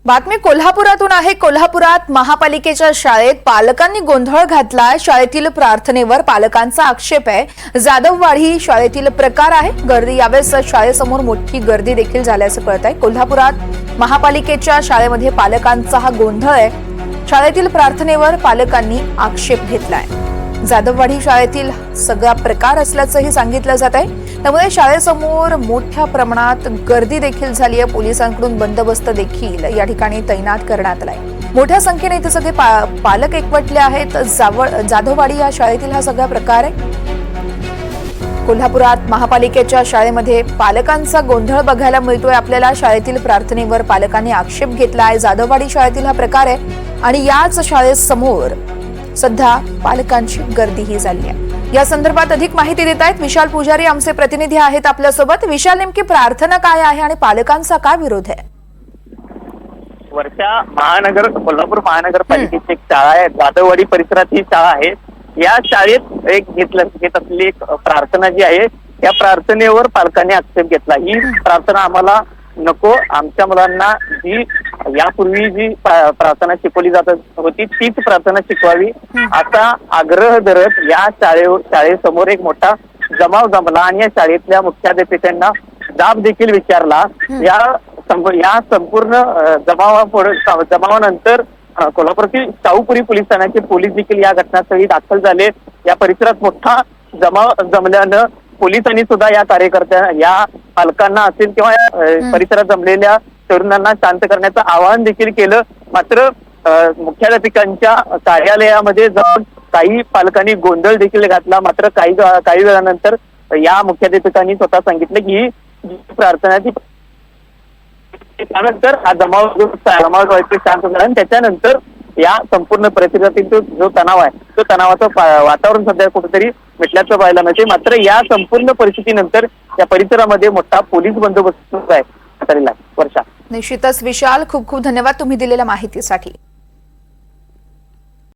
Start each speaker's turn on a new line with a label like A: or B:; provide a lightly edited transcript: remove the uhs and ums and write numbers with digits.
A: बातमी कोल्हापुरातून आहे। कोल्हापुरात महापालिकेच्या शाळेत पालकांनी गोंधळ घातलाय। शाळेतील प्रार्थनेवर पालकांचा आक्षेप आहे। जाधववाडी शाळेतील प्रकार आहे। गर्दी यावेळेस शाळेसमोर मोठी गर्दी देखील झाल्याचं कळत आहे। कोल्हापुरात महापालिकेच्या शाळेमध्ये पालकांचा हा गोंधळ आहे। शाळेतील प्रार्थनेवर पालकांनी आक्षेप घेतलाय। जाधववाडी शाळेतील सगळा प्रकार असल्याचंही सांगितलं जात आहे। त्यामुळे शाळेसमोर मोठ्या प्रमाणात गर्दी देखील झाली आहे। पोलिसांकडून बंदोबस्त देखील या ठिकाणी तैनात करण्यात आलाय। मोठ्या संख्येने इथे सगळे पालक एकवटले आहेत। जाधववाडी या शाळेतील हा सगळा प्रकार आहे। कोल्हापुरात महापालिकेच्या शाळेमध्ये पालकांचा गोंधळ बघायला मिळतोय आपल्याला। शाळेतील प्रार्थनेवर पालकांनी आक्षेप घेतलाय। जाधववाडी शाळेतील हा प्रकार आहे आणि याच शाळेसमोर सध्या पालकांची गर्दीही झाली आहे। या संदर्भात अधिक माहिती देत आहेत विशाल पुजारी, आमचे प्रतिनिधी आहेत आपल्यासोबत। विशाल, नेमकी प्रार्थना काय आहे आणि पालकांचा काय विरोध आहे?
B: वर्षा कोल्हापूर महानगरपालिकेची एक शाळा आहे, जाधववाडी परिसरात ही शाळा आहे। या शाळेत घेत असलेली एक प्रार्थना जी आहे, या प्रार्थनेवर पालकांनी आक्षेप घेतला। ही प्रार्थना आम्हाला नको, आमच्या मुलांना जी यापूर्वी जी प्रार्थना शिकवली जात होती तीच प्रार्थना शिकवावी असा आग्रह धरत या शाळेसमोर एक मोठा जमाव जमला आणि या शाळेतल्या मुख्याध्यापकांना जाब देखील विचारला। या संपूर्ण जमावानंतर कोल्हापूरतील शाहूपुरी पोलीस ठाण्याचे पोलीस देखील या घटनास्थळी दाखल झाले। या परिसरात मोठा जमाव जमल्यानं पोलिसांनी सुद्धा या कार्यकर्त्यांना, या पालकांना असेल किंवा परिसरात जमलेल्या तरुणांना शांत करण्याचं आवाहन देखील केलं। मात्र मुख्याध्यापकांच्या कार्यालयामध्ये जाऊन काही पालकांनी गोंधळ देखील घातला। मात्र काही वेळानंतर या मुख्याध्यापकांनी स्वतः सांगितलं की ही प्रार्थनाची त्यानंतर हा जमाव व्हायचं शांत झाला आणि त्याच्यानंतर या संपूर्ण परिसरातील जो तणाव आहे तो तणावाचं वातावरण सध्या कुठेतरी मिटल्याचं पाहायला मिळते। मात्र या संपूर्ण परिस्थितीनंतर या परिसरामध्ये मोठा पोलीस बंदोबस्त आहे। वर्षा,
A: निश्चितच विशाल, खूप खूप धन्यवाद तुम्ही दिलेल्या माहितीसाठी।